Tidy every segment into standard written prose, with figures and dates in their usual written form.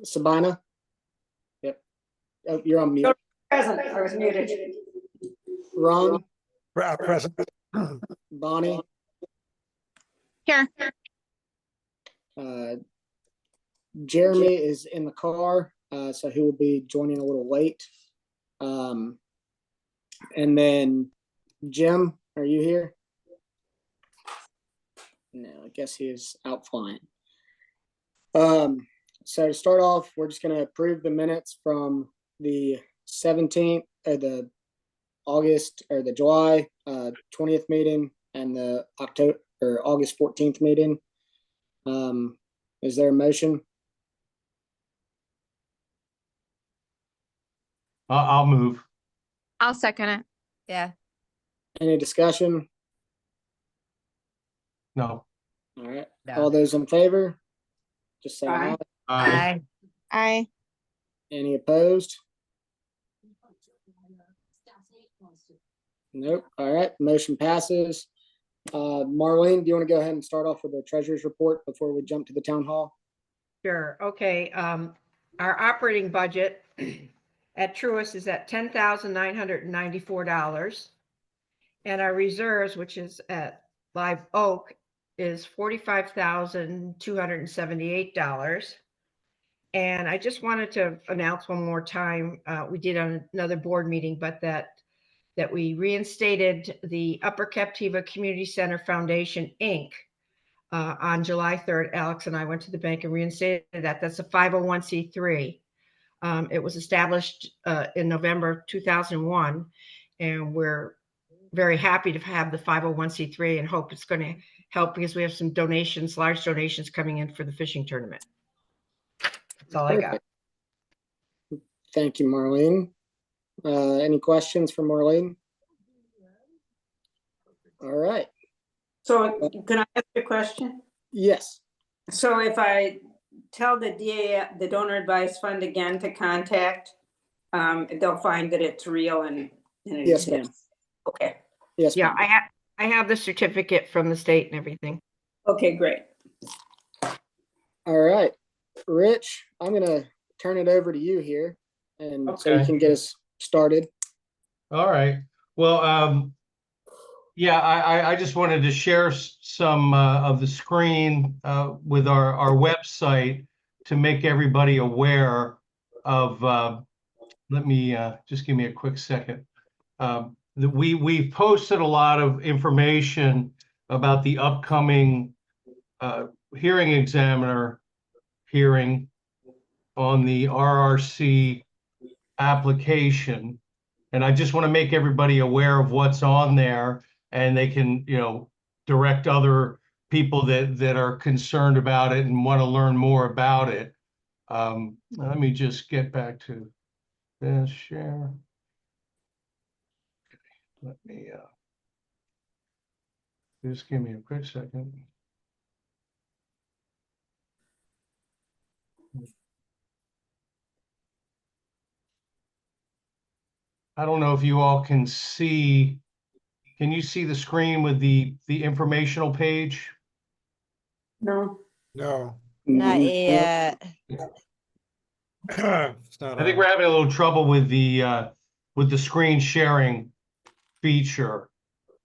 Sabina? Yep. Oh, you're on mute. Present. I was muted. Ron? Present. Bonnie? Here. Jeremy is in the car, so he will be joining a little late. And then Jim, are you here? No, I guess he is out flying. So to start off, we're just going to approve the minutes from the 17th, or the August, or the July 20th meeting, and the October or August 14th meeting. Is there a motion? I'll move. I'll second it. Yeah. Any discussion? No. All right. No. All those in favor? Just say Aye. aye. Aye. Any opposed? Nope. All right. Motion passes. Marlene, do you want to go ahead and start off with the treasurer's report before we jump to the town hall? Sure. Okay. Our operating budget at Truist is at $10,994. And our reserves, which is at Live Oak, is $45,278. And I just wanted to announce one more time, we did on another board meeting, but that we reinstated the Upper Captiva Community Center Foundation, Inc. On July 3rd. Alex and I went to the bank and reinstated that. That's a 501c3. It was established in November 2001, and we're very happy to have the 501c3 and hope it's going to help because we have some donations, large donations coming in for the fishing tournament. That's all I got. Thank you, Marlene. Any questions for Marlene? All right. So can I ask a question? Yes. So if I tell the DA, the donor advised fund again to contact, they'll find that it's real and it Yes, exists. ma'am. Okay. Yes. Yeah, ma'am. I have the certificate from the state and everything. Okay, great. All right. Rich, I'm going to turn it over to you here, and so you Okay. can get us started. All right. Well, yeah, I just wanted to share some of the screen with our website to make everybody aware of. Let me just give me a quick second. We've posted a lot of information about the upcoming hearing examiner hearing on the RRC application. And I just want to make everybody aware of what's on there, and they can, direct other people that are concerned about it and want to learn more about it. Let me just get back to this share. Let me just give me a quick second. I don't know if you all can see. Can you see the screen with the informational page? No. No. Not Mhm. yet. It's not I think on. we're having a little trouble with the screen sharing feature,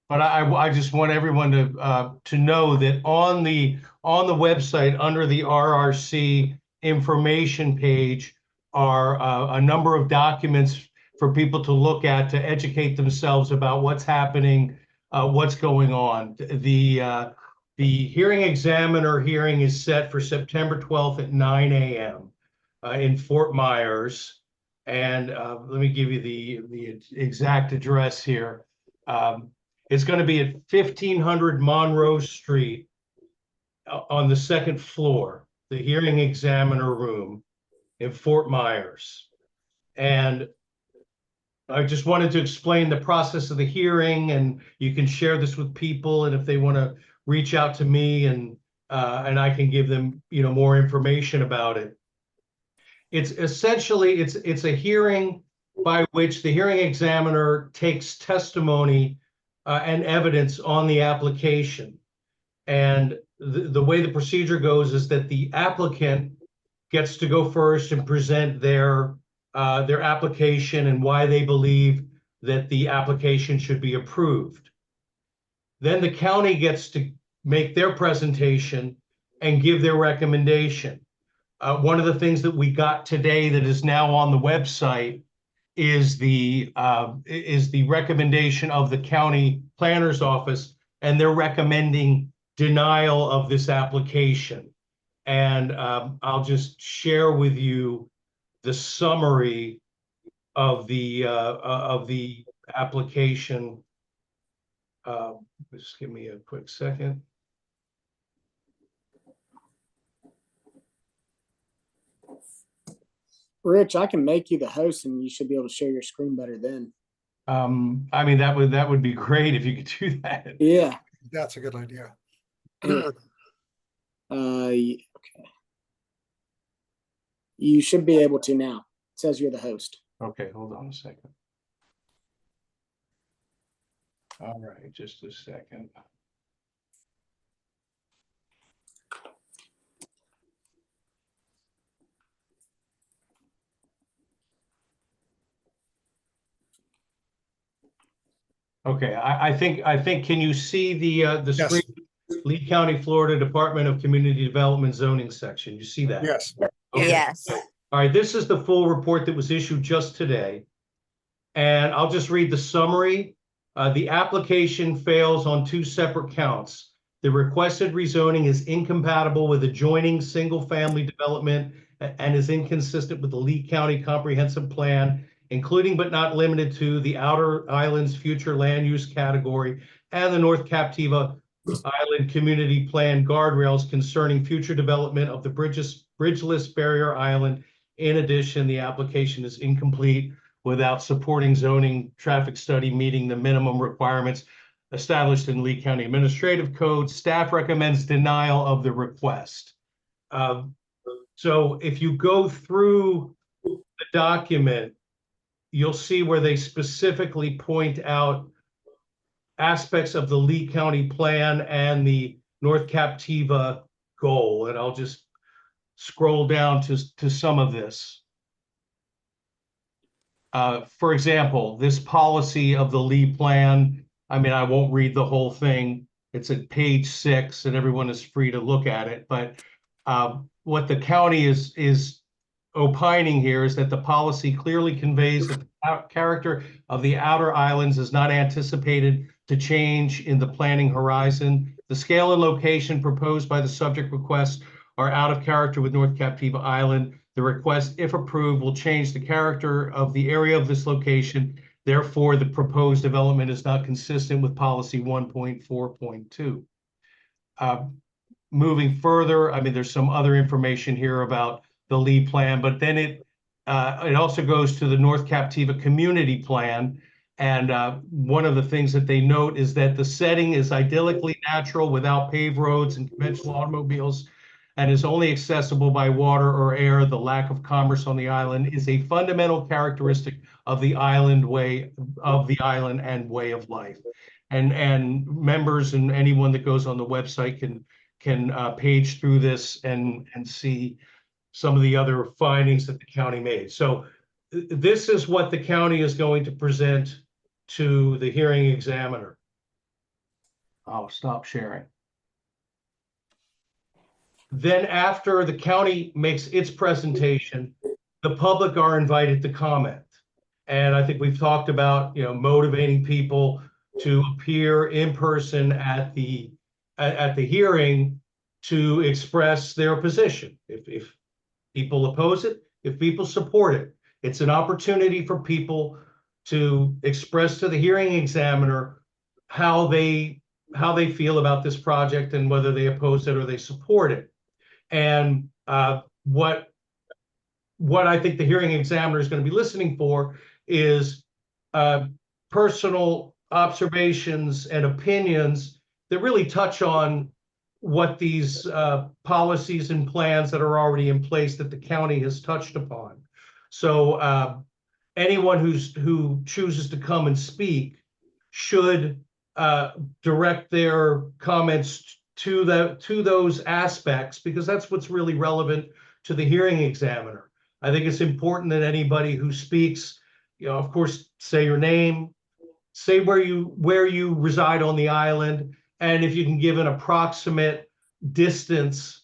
but I just want everyone to know that on the website under the RRC information page are a number of documents for people to look at to educate themselves about what's happening, what's going on. The hearing examiner hearing is set for September 12th at 9 a.m. In Fort Myers. And let me give you the exact address here. It's going to be at 1500 Monroe Street on the second floor, the hearing examiner room in Fort Myers. And I just wanted to explain the process of the hearing, and you can share this with people, and if they want to reach out to me, and I can give them more information about it. It's essentially it's a hearing by which the hearing examiner takes testimony and evidence on the application. And the way the procedure goes is that the applicant gets to go first and present their application and why they believe that the application should be approved. Then the county gets to make their presentation and give their recommendation. One of the things that we got today that is now on the website is the recommendation of the county planner's office, and they're recommending denial of this application. And I'll just share with you the summary of the application. Just give me a quick second. Rich, I can make you the host and you should be able to share your screen better then. I mean, that would be great if you could do that. Yeah. That's a good idea. Okay. You should be able to now. It says you're the host. Okay, hold on a second. All right, just a second. Okay, I think, can you see the Yes. screen? Lee County, Florida Department of Community Development zoning section. You see that? Yes. Okay. Yes. All right, this is the full report that was issued just today. And I'll just read the summary. The application fails on 2 separate counts. The requested rezoning is incompatible with adjoining single-family development and is inconsistent with the Lee County Comprehensive Plan, including but not limited to the Outer Islands future land use category and the North Captiva Island Community Plan guardrails concerning future development of the bridgeless barrier island. In addition, the application is incomplete without supporting zoning traffic study meeting the minimum requirements established in Lee County Administrative Code. Staff recommends denial of the request. So if you go through the document, you'll see where they specifically point out aspects of the Lee County plan and the North Captiva goal. And I'll just scroll down to some of this. For example, this policy of the Lee plan, I mean, I won't read the whole thing. It's at page 6 and everyone is free to look at it. But what the county is opining here is that the policy clearly conveys that the character of the outer islands is not anticipated to change in the planning horizon. The scale and location proposed by the subject request are out of character with North Captiva Island. The request, if approved, will change the character of the area of this location. Therefore, the proposed development is not consistent with policy 1.4.2. Moving further, I mean, there's some other information here about the Lee plan, but then it also goes to the North Captiva Community Plan. And one of the things that they note is that the setting is idyllically natural without paved roads and conventional automobiles and is only accessible by water or air. The lack of commerce on the island is a fundamental characteristic of the island and way of life. And members and anyone that goes on the website can page through this and see some of the other findings that the county made. So this is what the county is going to present to the hearing examiner. I'll stop sharing. Then after the county makes its presentation, the public are invited to comment. And I think we've talked about, motivating people to appear in person at the hearing to express their position. If people oppose it, if people support it, it's an opportunity for people to express to the hearing examiner how they feel about this project and whether they oppose it or they support it. And what I think the hearing examiner is going to be listening for is personal observations and opinions that really touch on what these policies and plans that are already in place that the county has touched upon. So anyone who chooses to come and speak should direct their comments to those aspects, because that's what's really relevant to the hearing examiner. I think it's important that anybody who speaks, of course, say your name, say where you reside on the island, and if you can give an approximate distance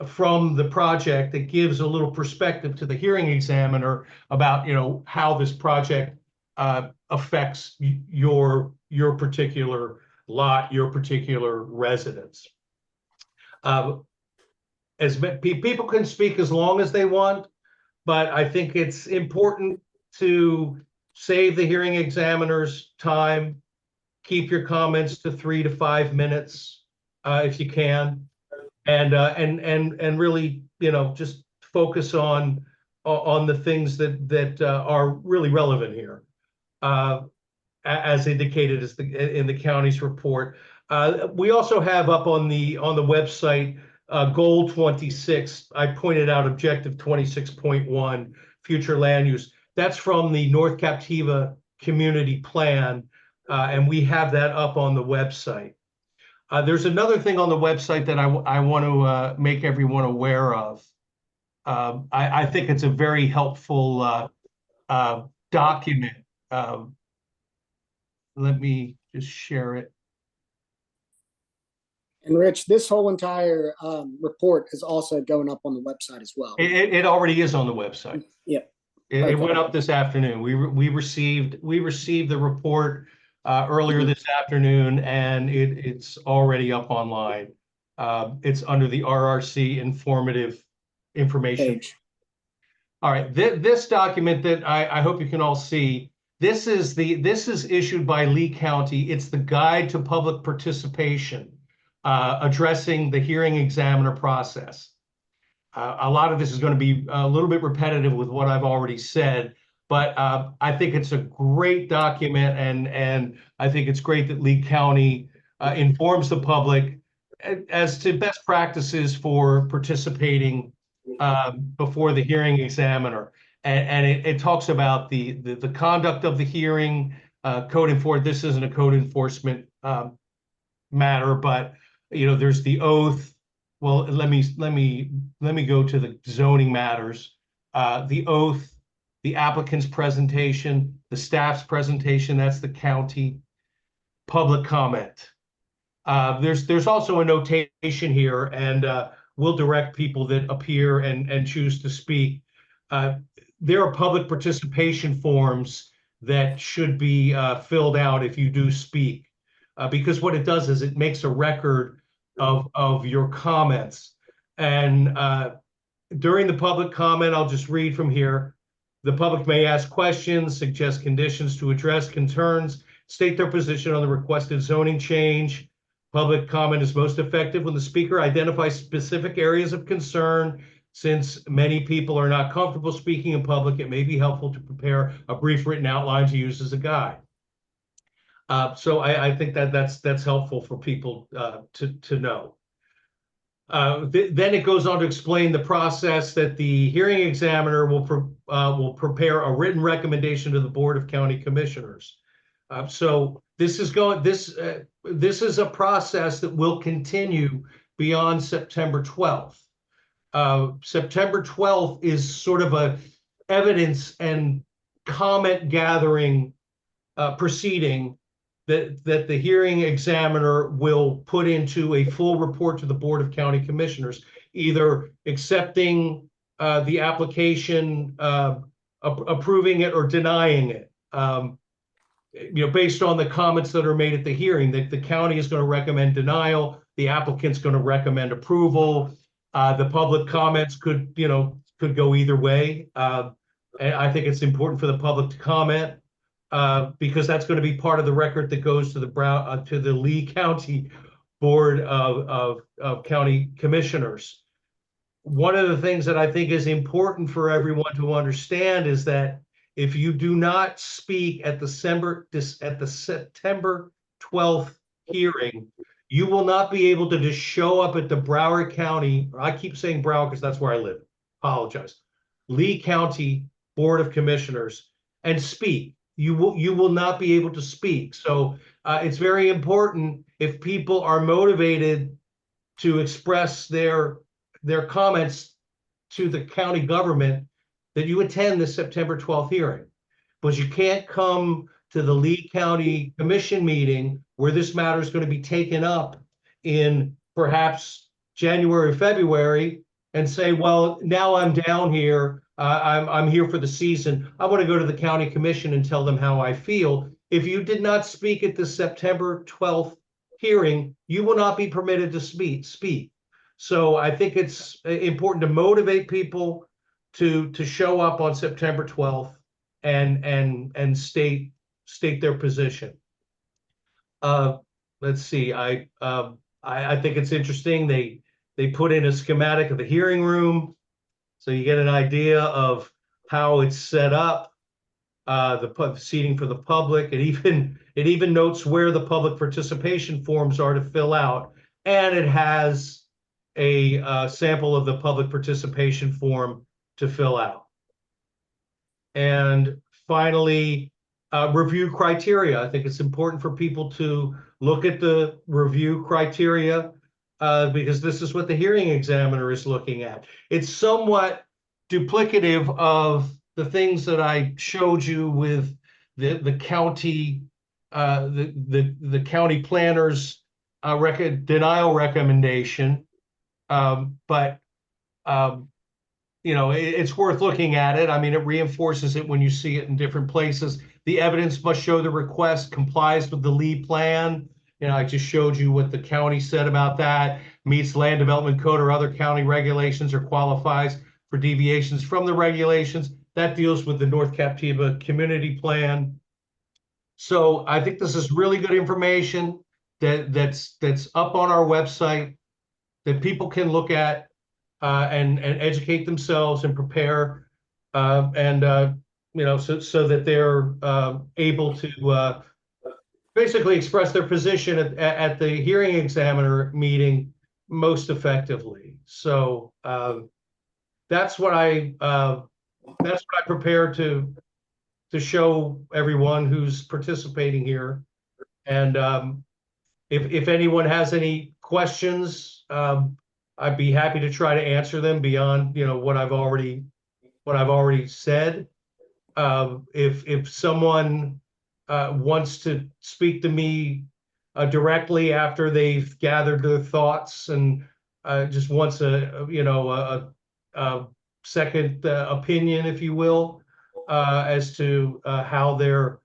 from the project that gives a little perspective to the hearing examiner about, how this project affects your particular lot, your particular residence. People can speak as long as they want, but I think it's important to save the hearing examiner's time. Keep your comments to 3 to 5 minutes, if you can, and really, just focus on the things that are really relevant here, as indicated in the county's report. We also have up on the website goal 26. I pointed out objective 26.1, future land use. That's from the North Captiva Community Plan, and we have that up on the website. There's another thing on the website that I want to make everyone aware of. I think it's a very helpful document. Let me just share it. And Rich, this whole entire report is also going up on the website as well. It already is on the website. Yep. It went up this afternoon. We received the report earlier this afternoon, and it's already up online. It's under the RRC informative information Page. All right, this document that I hope you can all see. This is issued by Lee County. It's the Guide to Public Participation, addressing the hearing examiner process. A lot of this is going to be a little bit repetitive with what I've already said, but I think it's a great document, and I think it's great that Lee County informs the public as to best practices for participating before the hearing examiner. And it talks about the conduct of the hearing, code enforcement. This isn't a code enforcement matter, but there's the oath. Well, let me go to the zoning matters. The oath, the applicant's presentation, the staff's presentation, that's the county. Public comment. There's also a notation here, and we'll direct people that appear and choose to speak. There are public participation forms that should be filled out if you do speak, because what it does is it makes a record of your comments. And during the public comment, I'll just read from here. The public may ask questions, suggest conditions to address concerns, state their position on the requested zoning change. Public comment is most effective when the speaker identifies specific areas of concern. Since many people are not comfortable speaking in public, it may be helpful to prepare a brief written outline to use as a guide. So I think that's helpful for people to know. Then it goes on to explain the process that the hearing examiner will prepare a written recommendation to the Board of County Commissioners. So this is a process that will continue beyond September 12th. September 12th is sort of a evidence and comment gathering proceeding that the hearing examiner will put into a full report to the Board of County Commissioners, either accepting the application, approving it, or denying it. Based on the comments that are made at the hearing, that the county is going to recommend denial, the applicant's going to recommend approval. The public comments could go either way. And I think it's important for the public to comment, because that's going to be part of the record that goes to the Lee County Board of County Commissioners. One of the things that I think is important for everyone to understand is that if you do not speak at the September 12th hearing, you will not be able to just show up at the Broward County, I keep saying Broward because that's where I live, apologize, Lee County Board of Commissioners, and speak. You will not be able to speak. So it's very important, if people are motivated to express their comments, to the county government that you attend this September 12th hearing. But you can't come to the Lee County Commission meeting where this matter is going to be taken up in perhaps January, February, and say, well, now I'm down here. I'm here for the season. I want to go to the county commission and tell them how I feel. If you did not speak at the September 12th hearing, you will not be permitted to speak. So I think it's important to motivate people to show up on September 12th and state their position. Let's see. I think it's interesting. They put in a schematic of the hearing room, so you get an idea of how it's set up. The seating for the public. It even notes where the public participation forms are to fill out, and it has a sample of the public participation form to fill out. And finally, review criteria. I think it's important for people to look at the review criteria because this is what the hearing examiner is looking at. It's somewhat duplicative of the things that I showed you with the county, the county planner's denial recommendation. But you know, it's worth looking at it. I mean, it reinforces it when you see it in different places. The evidence must show the request complies with the Lee plan. You know, I just showed you what the county said about that, meets land development code or other county regulations or qualifies for deviations from the regulations. That deals with the North Captiva community plan. So I think this is really good information that's up on our website that people can look at and educate themselves and prepare you know, so that they're able to basically express their position at the hearing examiner meeting most effectively. So that's what I prepare to show everyone who's participating here. And if anyone has any questions, I'd be happy to try to answer them beyond, you know, what I've already said. If someone wants to speak to me directly after they've gathered their thoughts and just wants a second opinion, if you will, as to how their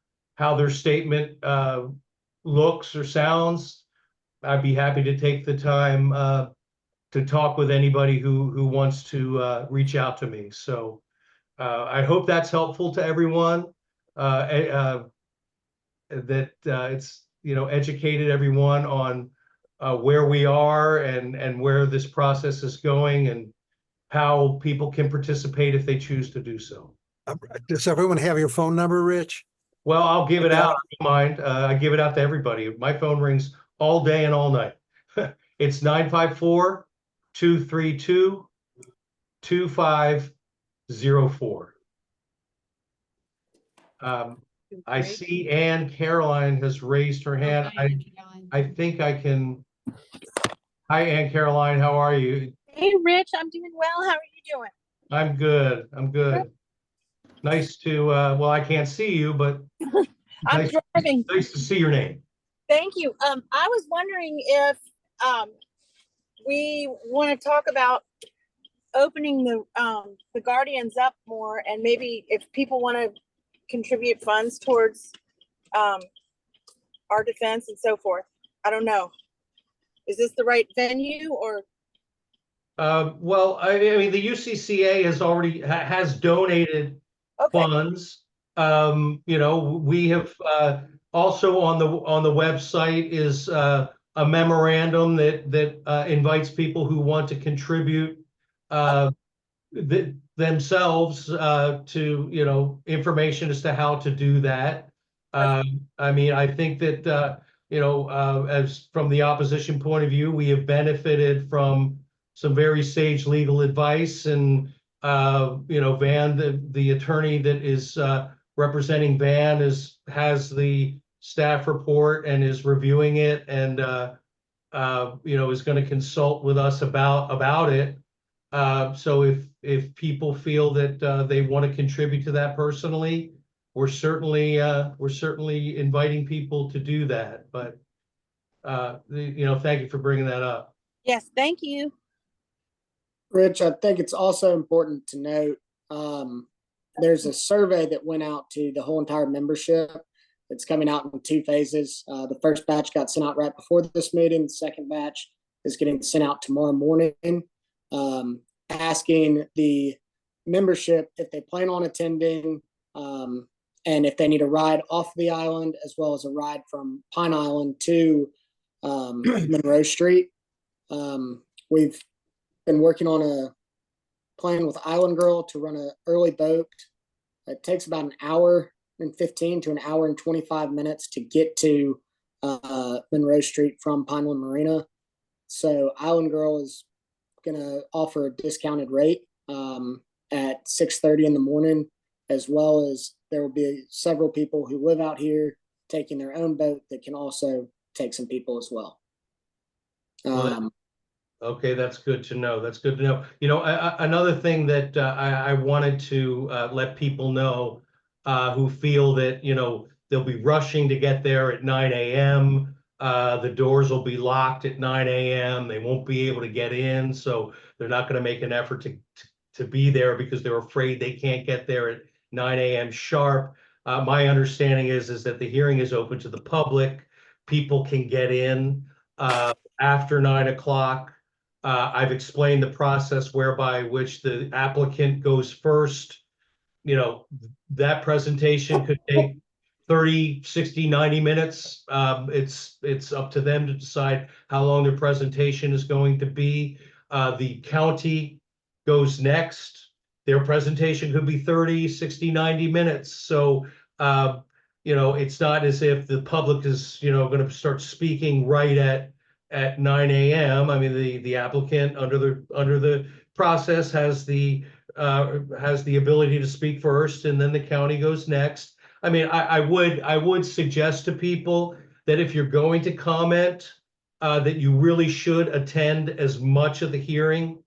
statement looks or sounds, I'd be happy to take the time to talk with anybody who wants to reach out to me. So I hope that's helpful to everyone. That it's, you know, educated everyone on where we are and where this process is going and how people can participate if they choose to do so. Does everyone have your phone number, Rich? Well, I'll give it out. I don't mind. I give it out to everybody. My phone rings all day and all night. It's 954-232-2504. I see Ann Caroline has raised her hand. I think I can. Hi, Ann Caroline. How are you? Hey, Rich, I'm doing well. How are you doing? I'm good. I'm good. Nice to, well, I can't see you, but I'm driving. nice to see your name. Thank you. I was wondering if we want to talk about opening the Guardians up more, and maybe if people want to contribute funds towards our defense and so forth. I don't know. Is this the right venue or? Well, I mean, the UCCA has donated funds. You know, we have also on the website is a memorandum that invites people who want to contribute themselves to, you know, information as to how to do that. I mean, I think that you know, as from the opposition point of view, we have benefited from some very sage legal advice, and you know, Van, the attorney that is representing Van, has the staff report and is reviewing it, and you know, is going to consult with us about it. So if people feel that they want to contribute to that personally, we're certainly inviting people to do that. But thank you for bringing that up. Yes, thank you. Rich, I think it's also important to note, there's a survey that went out to the whole entire membership. It's coming out in 2 phases. The first batch got sent out right before this meeting. The second batch is getting sent out tomorrow morning, asking the membership if they plan on attending, and if they need a ride off the island, as well as a ride from Pine Island to Monroe Street. We've been working on a plan with Island Girl to run an early boat. It takes about an hour and 15 to an hour and 25 minutes to get to Monroe Street from Pineland Marina. So Island Girl is going to offer a discounted rate at 6:30 in the morning, as well as there will be several people who live out here taking their own boat that can also take some people as well. Okay, that's good to know. That's good to know. Another thing that I wanted to let people know who feel that, they'll be rushing to get there at 9 a.m. The doors will be locked at 9 a.m. They won't be able to get in, so they're not going to make an effort to be there because they're afraid they can't get there at 9 a.m. sharp. My understanding is that the hearing is open to the public. People can get in after 9 o'clock. I've explained the process whereby which the applicant goes first. That presentation could take 30, 60, 90 minutes. It's up to them to decide how long their presentation is going to be. The county goes next. Their presentation could be 30, 60, 90 minutes. So, it's not as if the public is, going to start speaking right at 9 a.m. I mean, the applicant under the process has the ability to speak first, and then the county goes next. I mean, I would suggest to people that if you're going to comment, that you really should attend as much of the hearing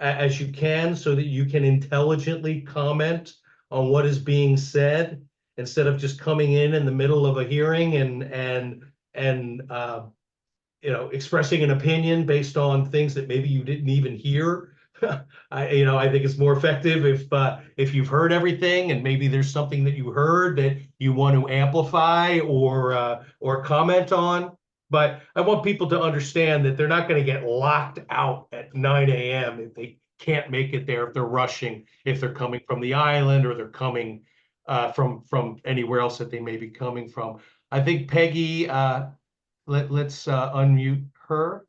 as you can, so that you can intelligently comment on what is being said, instead of just coming in the middle of a hearing and expressing an opinion based on things that maybe you didn't even hear. I think it's more effective if you've heard everything and maybe there's something that you heard that you want to amplify or comment on. But I want people to understand that they're not going to get locked out at 9 a.m. if they can't make it there, if they're rushing, if they're coming from the island or they're coming from anywhere else that they may be coming from. I think Peggy, let's unmute her.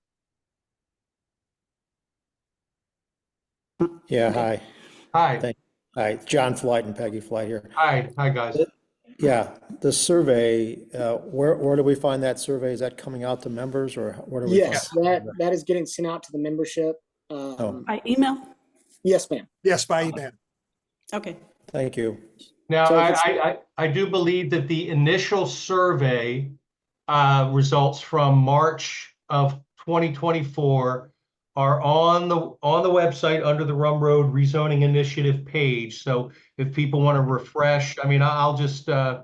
Yeah, hi. Hi. Hi, John Flight and Peggy Flight here. Hi, guys. Yeah, the survey, where do we find that survey? Is that coming out to members, or where do we? Yes, that is getting sent out to the membership. By email? Yes, ma'am. Yes, by email. Okay. Thank you. Now, So if I do believe that the initial survey results from March of 2024 are on the website under the Rum Road Rezoning Initiative page. So if people want to refresh, I mean, I'll just let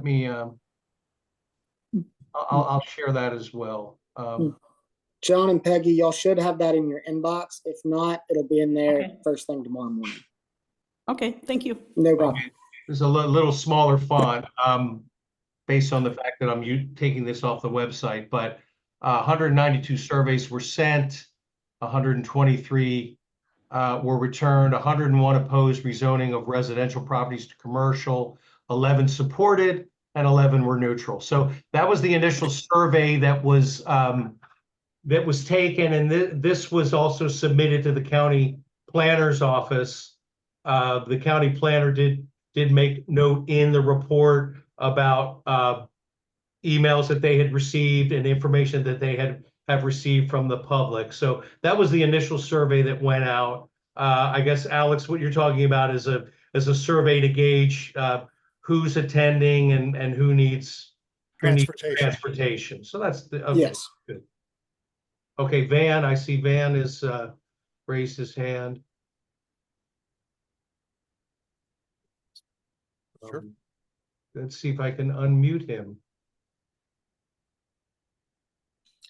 me I'll share that as well. John and Peggy, y'all should have that in your inbox. If not, it'll be in there Okay. first thing tomorrow morning. Okay, thank you. No problem. There's a little smaller font based on the fact that I'm taking this off the website, but 192 surveys were sent, 123 were returned, 101 opposed rezoning of residential properties to commercial, 11 supported, and 11 were neutral. So that was the initial survey that was taken, and this was also submitted to the county planner's office. The county planner did make note in the report about emails that they had received and information that they have received from the public. So that was the initial survey that went out. I guess, Alex, what you're talking about is a survey to gauge who's attending and who needs transportation. So that's okay, Yes. good. Okay, Van, I see Van is raised his hand. Sure. Let's see if I can unmute him.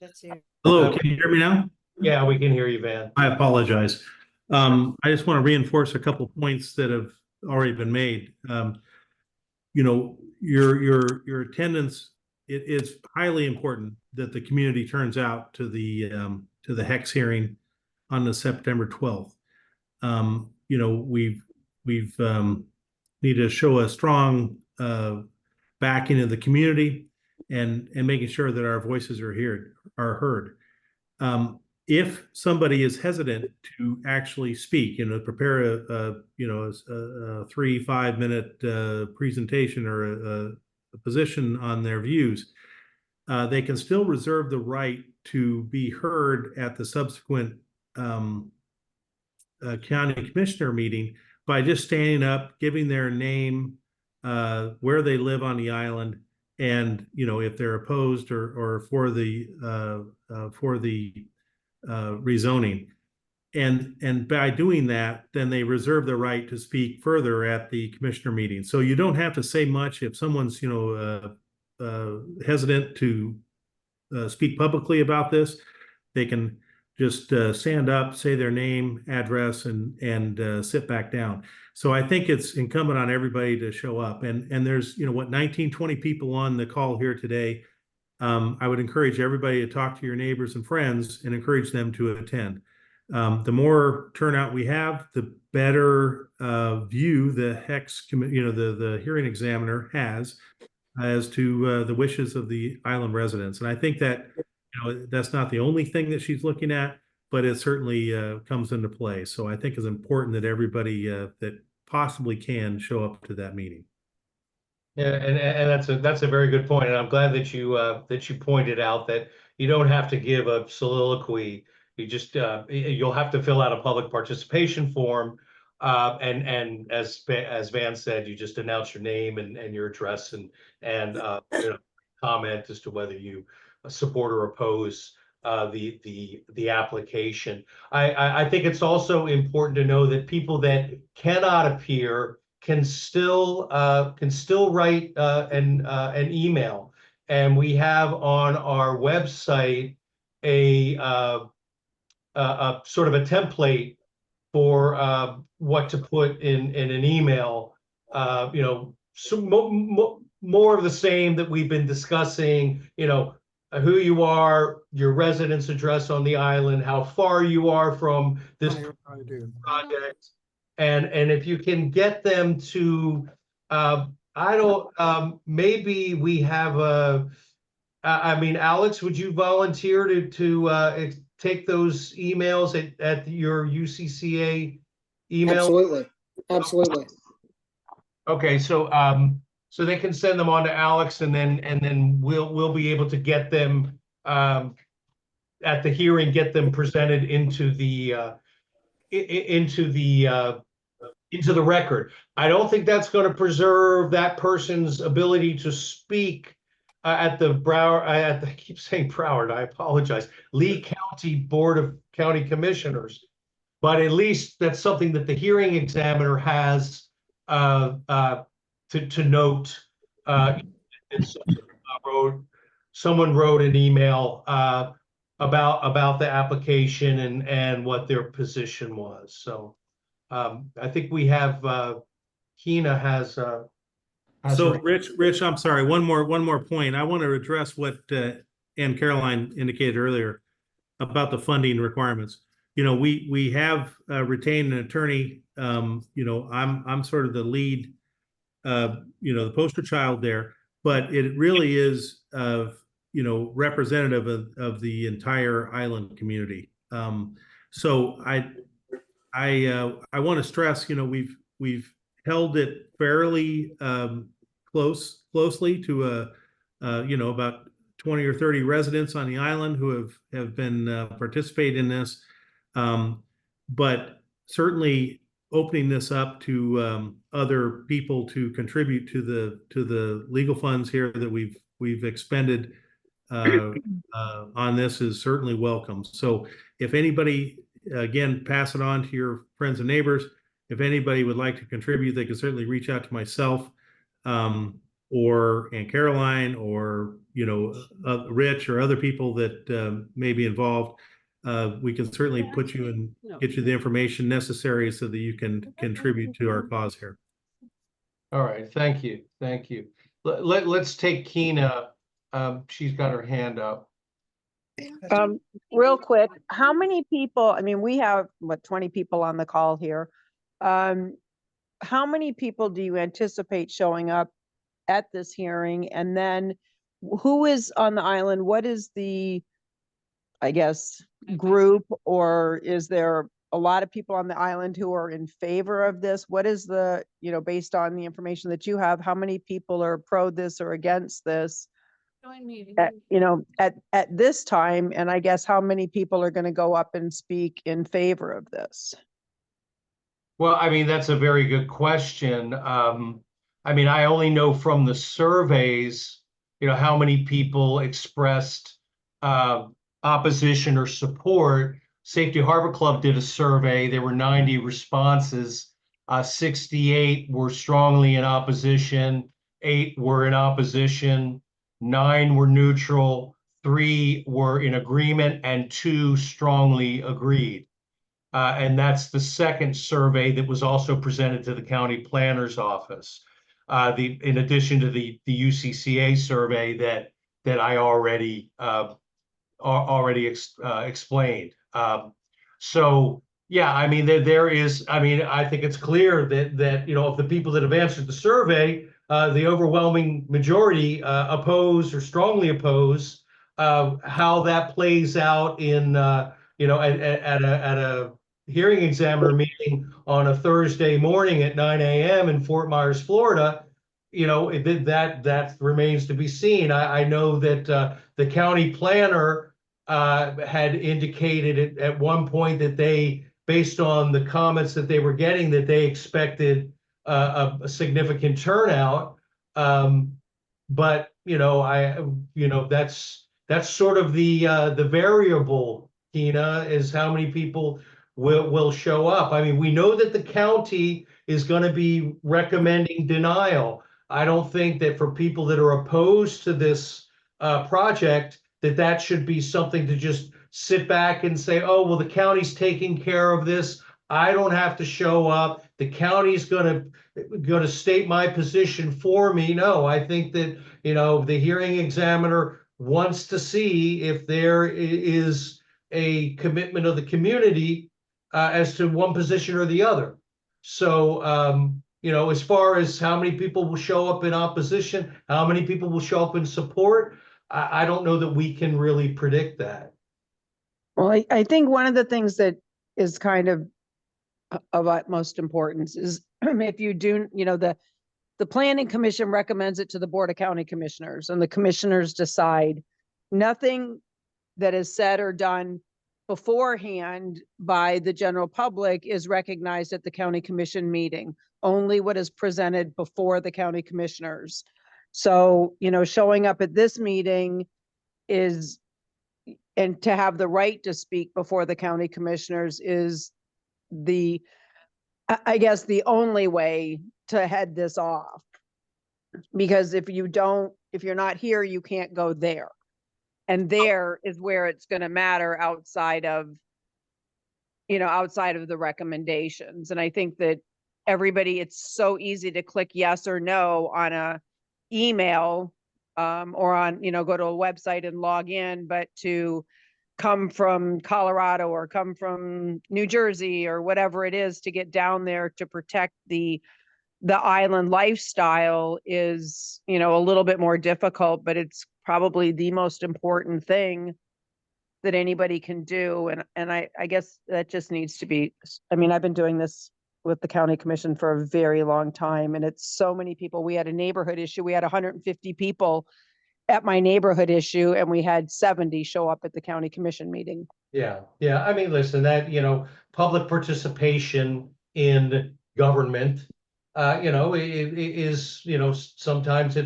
That's it. Hello, can you hear me now? Yeah, we can hear you, Van. I apologize. I just want to reinforce a couple points that have already been made. You know, your attendance, it is highly important that the community turns out to the HEX hearing on the September 12th. You know, we've need to show a strong backing of the community and making sure that our voices are heard. If somebody is hesitant to actually speak, prepare a 3-5 minute presentation or a position on their views, they can still reserve the right to be heard at the subsequent county commissioner meeting by just standing up, giving their name, where they live on the island, and if they're opposed or for the rezoning. And by doing that, then they reserve the right to speak further at the commissioner meeting. So you don't have to say much if someone's hesitant to speak publicly about this. They can just stand up, say their name, address, and sit back down. So I think it's incumbent on everybody to show up. And there's 19, 20 people on the call here today. I would encourage everybody to talk to your neighbors and friends and encourage them to attend. The more turnout we have, the better view the HEX, the hearing examiner has as to the wishes of the island residents. And I think that that's not the only thing that she's looking at, but it certainly comes into play. So I think it's important that everybody that possibly can show up to that meeting. Yeah, and that's a very good point, and I'm glad that you pointed out that you don't have to give a soliloquy. You just you'll have to fill out a public participation form, and as Van said, you just announce your name and your address and comment as to whether you support or oppose the application. I think it's also important to know that people that cannot appear can still write an email, and we have on our website a sort of a template for what to put in an email. More of the same that we've been discussing. Who you are, your residence address on the island, how far you are from this project. And if you can get them to, maybe we have Alex, would you volunteer to take those emails at your UCCA email? Absolutely. Okay, so they can send them on to Alex, and then we'll be able to get them at the hearing, get them presented into the record. I don't think that's going to preserve that person's ability to speak at the I keep saying Broward, I apologize, Lee County Board of County Commissioners. But at least that's something that the hearing examiner has to note. Someone wrote an email about the application and what their position was. So I think we have Kina has So Rich, I'm sorry, one more point. I want to address what Ann Caroline indicated earlier about the funding requirements. We have retained an attorney. I'm sort of the lead, the poster child there, but it really is representative of the entire island community. So I want to stress, we've held it fairly closely to about 20 or 30 residents on the island who have been participating in this, but certainly opening this up to other people to contribute to the legal funds here that we've expended on this is certainly welcome. So if anybody, again, pass it on to your friends and neighbors. If anybody would like to contribute, they can certainly reach out to myself, or Aunt Caroline, or, Rich, or other people that may be involved. We can certainly put you and get you the information necessary so that you can contribute to our cause here. All right, thank you, thank you. Let's take Keena. She's got her hand up. Real quick, how many people, I mean, we have, 20 people on the call here. How many people do you anticipate showing up at this hearing? And then who is on the island? What is the, I guess, group, or is there a lot of people on the island who are in favor of this? What is the, based on the information that you have, how many people are pro this or against this? At this time, and I guess how many people are going to go up and speak in favor of this? Well, I mean, that's a very good question. I mean, I only know from the surveys, how many people expressed opposition or support. Safety Harbor Club did a survey. There were 90 responses. 68 were strongly in opposition. 8 were in opposition. 9 were neutral. 3 were in agreement, and 2 strongly agreed. And that's the second survey that was also presented to the county planner's office. In addition to the UCCA survey that I already explained. So yeah, I mean, there is. I mean, I think it's clear that of the people that have answered the survey, the overwhelming majority oppose or strongly oppose. How that plays out in at a hearing examiner meeting on a Thursday morning at 9 a.m. in Fort Myers, Florida, that remains to be seen. I know that the county planner had indicated at one point that they, based on the comments that they were getting, that they expected a significant turnout. But that's sort of the variable, Tina, is how many people will show up. I mean, we know that the county is going to be recommending denial. I don't think that for people that are opposed to this project, that should be something to just sit back and say, oh, well, the county's taking care of this. I don't have to show up. The county's going to state my position for me. No, I think that, the hearing examiner wants to see if there is a commitment of the community as to one position or the other. So, as far as how many people will show up in opposition, how many people will show up in support, I don't know that we can really predict that. Well, I think one of the things that is kind of utmost importance is if you do, the planning commission recommends it to the Board of County Commissioners, and the commissioners decide. Nothing that is said or done beforehand by the general public is recognized at the county commission meeting. Only what is presented before the county commissioners. So, showing up at this meeting is, and to have the right to speak before the county commissioners is I guess the only way to head this off. Because if you're not here, you can't go there. And there is where it's going to matter outside of the recommendations. And I think that everybody, it's so easy to click yes or no on a email, or on, go to a website and log in, but to come from Colorado or come from New Jersey or whatever it is to get down there to protect the island lifestyle is, a little bit more difficult, but it's probably the most important thing that anybody can do. And I guess that just needs to be, I mean, I've been doing this with the county commission for a very long time, and it's so many people. We had a neighborhood issue. We had 150 people at my neighborhood issue, and we had 70 show up at the county commission meeting. Yeah. I mean, listen, that, public participation in government, it is, sometimes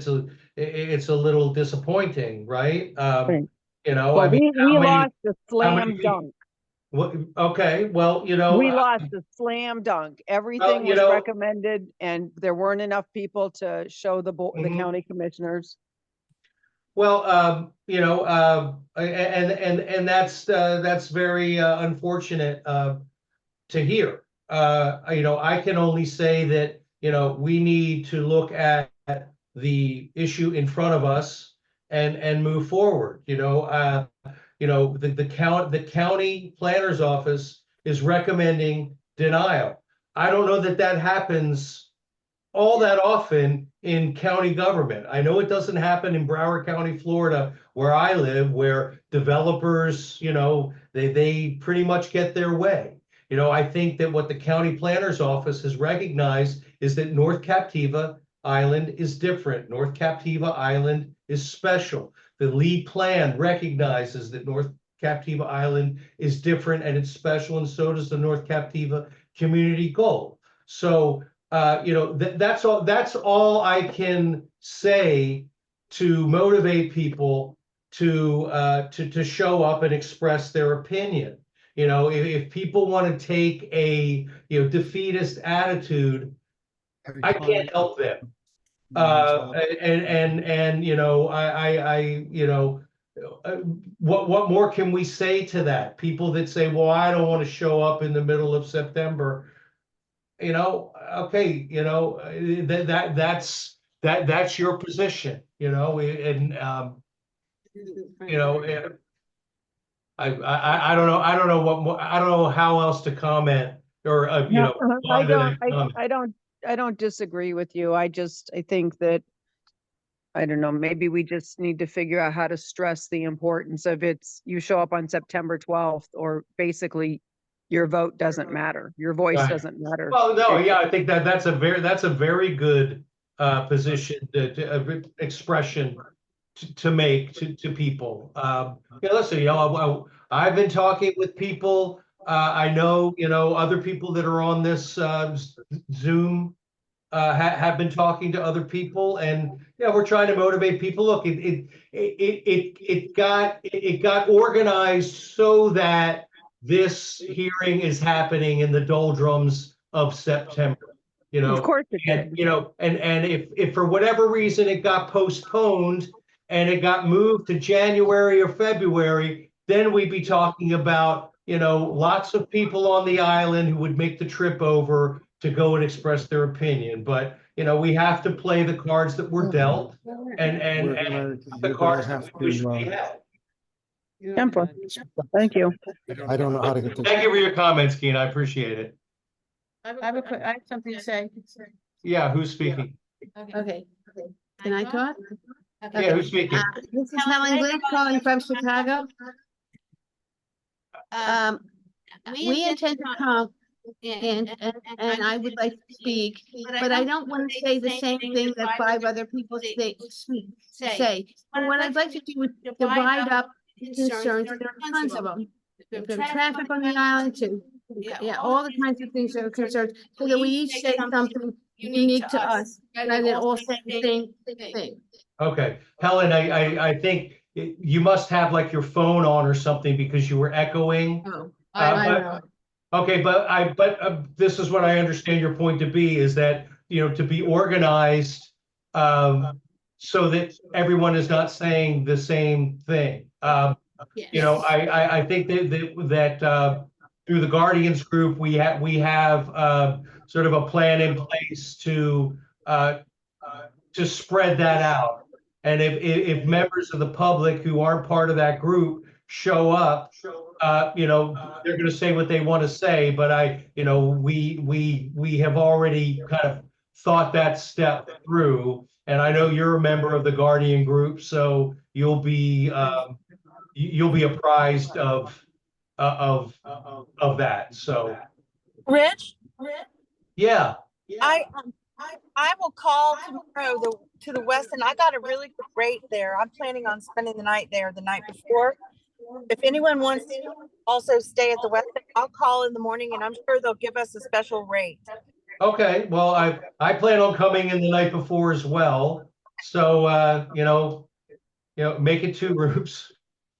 it's a little disappointing, right? Right. You know, Well, I mean, we how many, lost a how many slam people? dunk. What, okay, well, you know, We lost a slam dunk. Everything you was know- recommended and there weren't enough people to show the the Mhm. county commissioners. well, you know, and that's very unfortunate to hear. You know, I can only say that, you know, we need to look at the issue in front of us and move forward. You know, the county planner's office is recommending denial. I don't know that that happens all that often in county government. I know it doesn't happen in Broward County, Florida, where I live, where developers, you know, they pretty much get their way. You know, I think that what the county planner's office has recognized is that North Captiva Island is different. North Captiva Island is special. The lead plan recognizes that North Captiva Island is different and it's special, and so does the North Captiva Community Goal. So you know, that's all I can say to motivate people to show up and express their opinion. You know, if people want to take a, you know, defeatist attitude, I can't help them. And you know, you know, what more can we say to that? People that say, well, I don't want to show up in the middle of September. You know, okay, you know, that's your position, you know, and you know, I don't know, I don't know how else to comment or you know, I respond to don't, that comment. I don't disagree with you. I think that, I don't know, maybe we just need to figure out how to stress the importance of you show up on September 12th, or basically your vote doesn't matter. Your voice Right. doesn't matter. Well, no, yeah, I think that's a very good position expression to make to people. Yeah, listen, you know, I've been talking with people. I know, you know, other people that are on this Zoom have been talking to other people, and yeah, we're trying to motivate people. Look, it got organized so that this hearing is happening in the doldrums of September. You know, Of course it and did. you know, and if for whatever reason it got postponed and it got moved to January or February, then we'd be talking about, you know, lots of people on the island who would make the trip over to go and express their opinion. But, you know, we have to play the cards that were dealt and the cards that we wish we had. Temper. Thank you. I don't know how to get this. Thank you for your comments, Keen. I appreciate it. I have something to say. Yeah, who's speaking? Okay. Can I talk? Yeah, who's speaking? This is Helen Glick calling from Chicago. We intend to come and I would like to speak, but I don't want to say the same thing that 5 other people say. But what I'd like to do is divide up concerns. There are tons of them. From traffic on the island to, yeah, all the kinds of things that are concerned, so that we each say something unique to us, rather than all say the same thing. Okay, Helen, I think you must have like your phone on or something because you were echoing. Oh, I know. Okay, but this is what I understand your point to be, is that, you know, to be organized so that everyone is not saying the same thing. You know, I think that through the Guardians group, we have sort of a plan in place to spread that out. And if members of the public who aren't part of that group show up, you know, they're going to say what they want to say. But you know, we have already kind of thought that step through. And I know you're a member of the Guardian group, so you'll be apprised of that. So, Rich, yeah. I will call tomorrow to the west, and I got a really good rate there. I'm planning on spending the night there the night before. If anyone wants to also stay at the west, I'll call in the morning, and I'm sure they'll give us a special rate. Okay. Well, I plan on coming in the night before as well. So, make it 2 groups.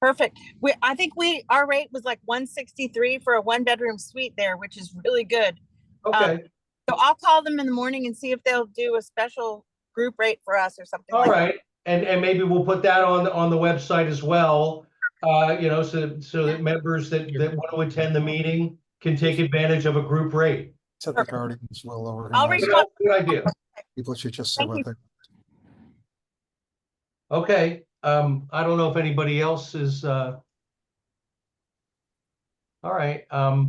Perfect. I think our rate was like 163 for a 1-bedroom suite there, which is really good. Okay. So I'll call them in the morning and see if they'll do a special group rate for us or something All like right. And maybe we'll put that on the website as well. So that members that want to attend the meeting can take advantage of a group rate. So the Guardians will I'll organize. respond. Good idea. People should just say Thank what you. they. Okay. I don't know if anybody else is. All right. I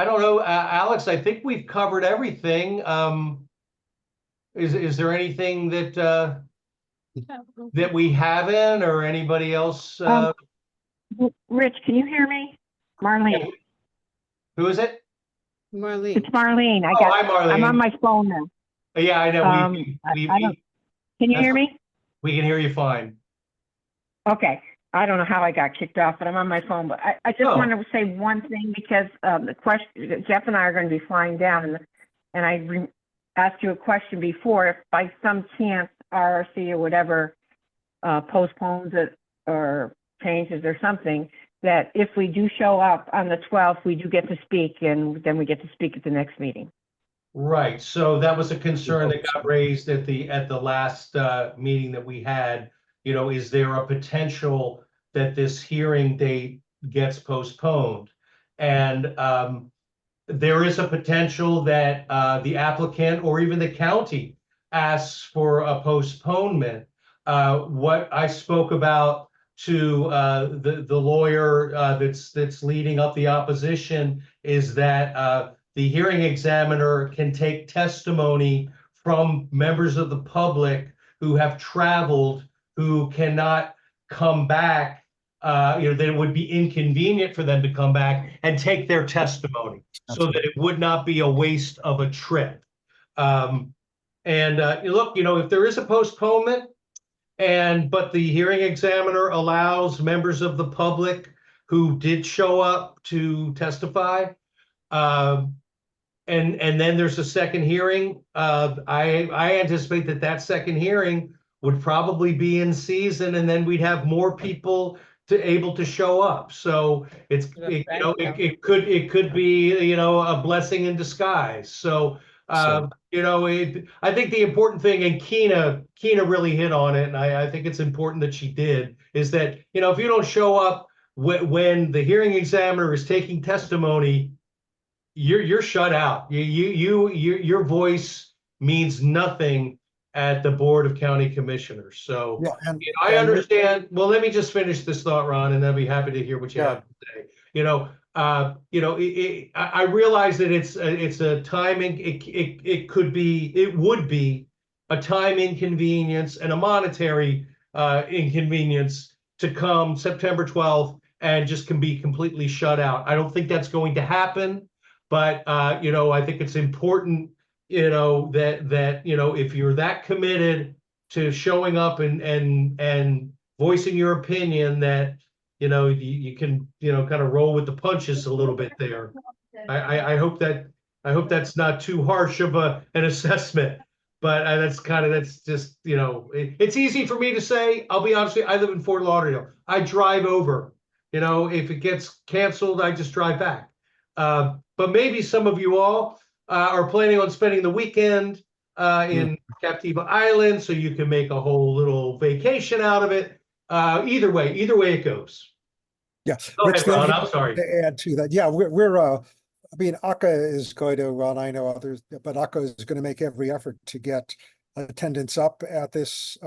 don't know, Alex. I think we've covered everything. Is there anything that we haven't, or anybody else? Rich, can you hear me? Marlene. Who is it? Marlene. It's Marlene. Hi, Marlene. I'm on my phone now. Yeah, I know. Can you hear me? We can hear you fine. Okay. I don't know how I got kicked off, but I'm on my phone. But I just wanted to say one thing because the question, Jeff and I are going to be flying down, and I asked you a question before. If by some chance RRC or whatever postpones it or changes or something, that if we do show up on the 12th, we do get to speak, and then we get to speak at the next meeting. Right. So that was a concern that got raised at the last meeting that we had. Is there a potential that this hearing date gets postponed? And there is a potential that the applicant or even the county asks for a postponement. What I spoke about to the lawyer that's leading up the opposition is that the hearing examiner can take testimony from members of the public who have traveled, who cannot come back, that it would be inconvenient for them to come back and take their testimony so that it would not be a waste of a trip. Look, if there is a postponement, but the hearing examiner allows members of the public who did show up to testify, and then there's a second hearing. I anticipate that second hearing would probably be in season, and then we'd have more people able to show up. So it could be a blessing in disguise. So I think the important thing, and Keena really hit on it, and I think it's important that she did, is that if you don't show up when the hearing examiner is taking testimony, you're shut out. Your voice means nothing at the Board of County Commissioners. So I understand. Well, let me just finish this thought, Ron, and I'll be happy to hear what you have to say. I realize that it's a timing. It would be a time inconvenience and a monetary inconvenience to come September 12th and just can be completely shut out. I don't think that's going to happen. But, I think it's important, that if you're that committed to showing up and voicing your opinion, that, you can, kind of roll with the punches a little bit there. I hope that's not too harsh of an assessment, but that's just, it's easy for me to say. I'll be honest with you, I live in Fort Lauderdale. I drive over, if it gets canceled, I just drive back. But maybe some of you all are planning on spending the weekend in Captiva Island, so you can make a whole little vacation out of it. Either way it goes. Yeah. Go Rich, ahead, Ron, I'm sorry. to add to that. Yeah, we're Akka is going to, Ron, I know others, but Akka is going to make every effort to get attendance up at this,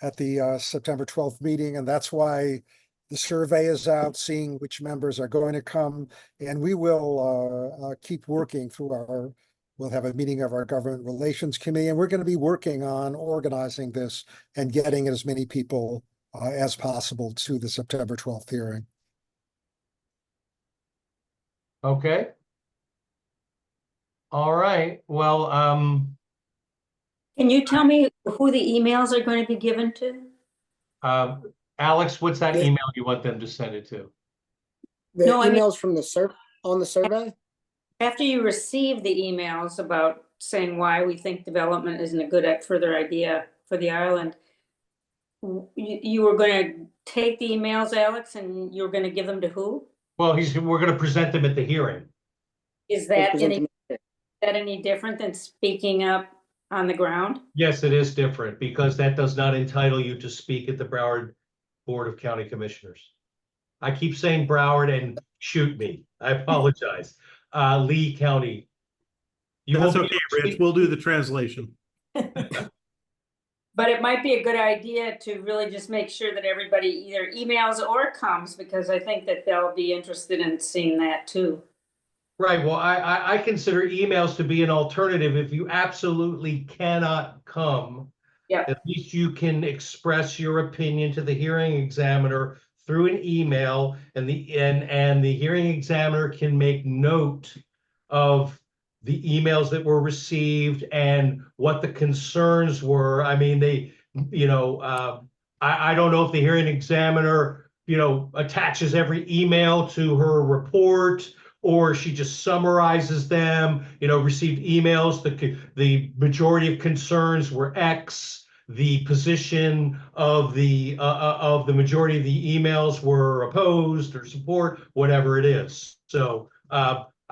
at the September 12th meeting. And that's why the survey is out, seeing which members are going to come, and we will keep working through we'll have a meeting of our Government Relations Committee, and we're going to be working on organizing this and getting as many people as possible to the September 12th hearing. Okay. All right. Well, Can you tell me who the emails are going to be given to? Alex, what's that email you want them to send it to? The emails from the on the survey? After you receive the emails about saying why we think development isn't a good further idea for the island. You were gonna take the emails, Alex, and you were gonna give them to who? Well, we're gonna present them at the hearing. Is We'll that present any, them. that any different than speaking up on the ground? Yes, it is different because that does not entitle you to speak at the Broward Board of County Commissioners. I keep saying Broward and shoot me. I apologize. Lee County. You That's won't okay, be able to Rich. speak- We'll do the translation. But it might be a good idea to really just make sure that everybody either emails or comes, because I think that they'll be interested in seeing that too. Right, well, I consider emails to be an alternative if you absolutely cannot come. Yeah. At least you can express your opinion to the hearing examiner through an email, and the hearing examiner can make note of the emails that were received and what the concerns were. I mean, I don't know if the hearing examiner, attaches every email to her report, or she just summarizes them, received emails, the majority of concerns were X, the position of the majority of the emails were opposed or support, whatever it is. So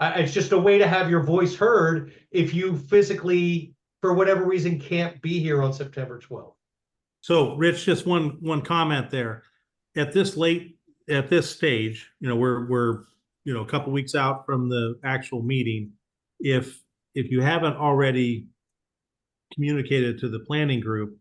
it's just a way to have your voice heard if you physically, for whatever reason, can't be here on September 12th. So Rich, just one comment there. At this stage, we're a couple weeks out from the actual meeting. If you haven't already communicated to the planning group,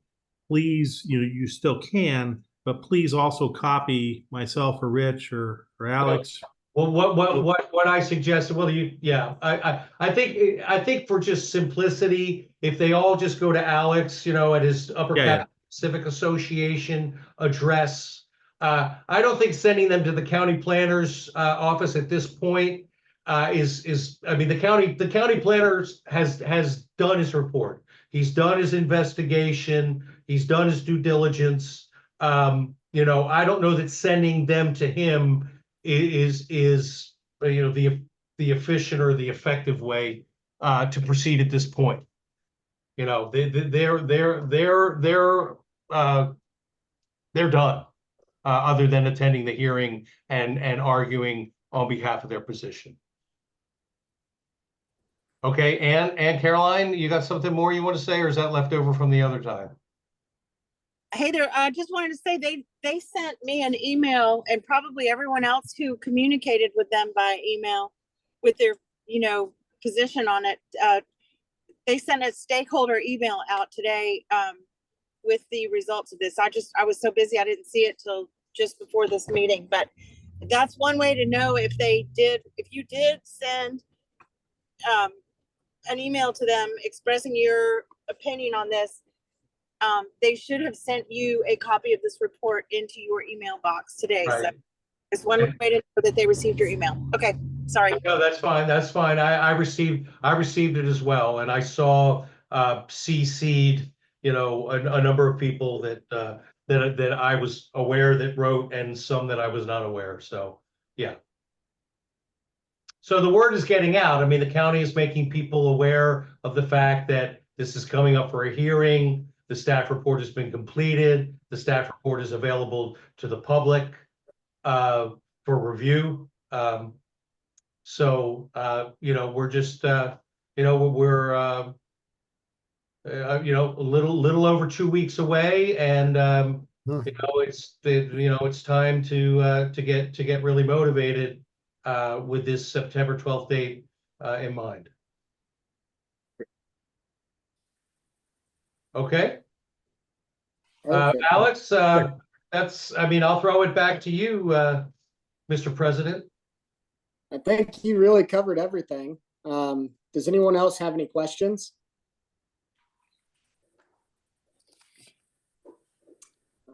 please, you still can, but please also copy myself or Rich or Alex. Well, what I suggested, I think for just simplicity, if they all just go to Alex, at his Upper Cap Civic Association address, I don't think sending them to the county planner's office at this point I mean, the county planner has done his report. He's done his investigation. He's done his due diligence. I don't know that sending them to him is the efficient or the effective way to proceed at this point. They're done, other than attending the hearing and arguing on behalf of their position. Okay, and Caroline, you got something more you want to say, or is that left over from the other time? Hey there, I just wanted to say they sent me an email, and probably everyone else who communicated with them by email with their, position on it. They sent a stakeholder email out today with the results of this. I was so busy I didn't see it till just before this meeting, but that's one way to know if you did send an email to them expressing your opinion on this. They should have sent you a copy of this report into your email box today. Right. So it's one way to know that they received your email. Okay, sorry. No, that's fine. That's fine. I received it as well, and I saw CC'd, a number of people that I was aware that wrote, and some that I was not aware. So yeah. So the word is getting out. I mean, the county is making people aware of the fact that this is coming up for a hearing. The staff report has been completed. The staff report is available to the public for review. We're just, we're a little over 2 weeks away, and it's time to get really motivated with this September 12th date in mind. Okay. Alex, I'll throw it back to you, Mr. President. I think you really covered everything. Does anyone else have any questions?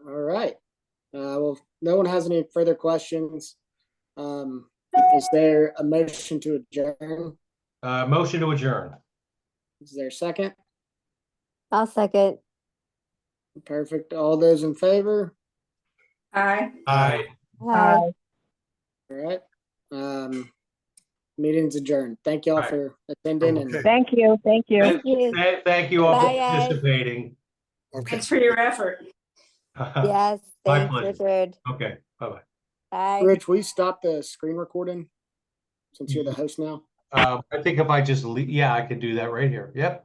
All right. Well, if no one has any further questions, is there a motion to adjourn? Motion to adjourn. Is there a second? I'll second. Perfect. All those in favor? Aye. Aye. Hi. All right. meeting's adjourned. Thank y'all Right. for attending and Okay. Thank you, thank you. Thank you. Thank you all for Bye, guys. participating. Okay. Thanks for your effort. Yes, My thanks, pleasure. Richard. Okay, bye-bye. Bye. Rich, will you stop the screen recording since you're the host now? I think if I just, yeah, I could do that right here. Yep.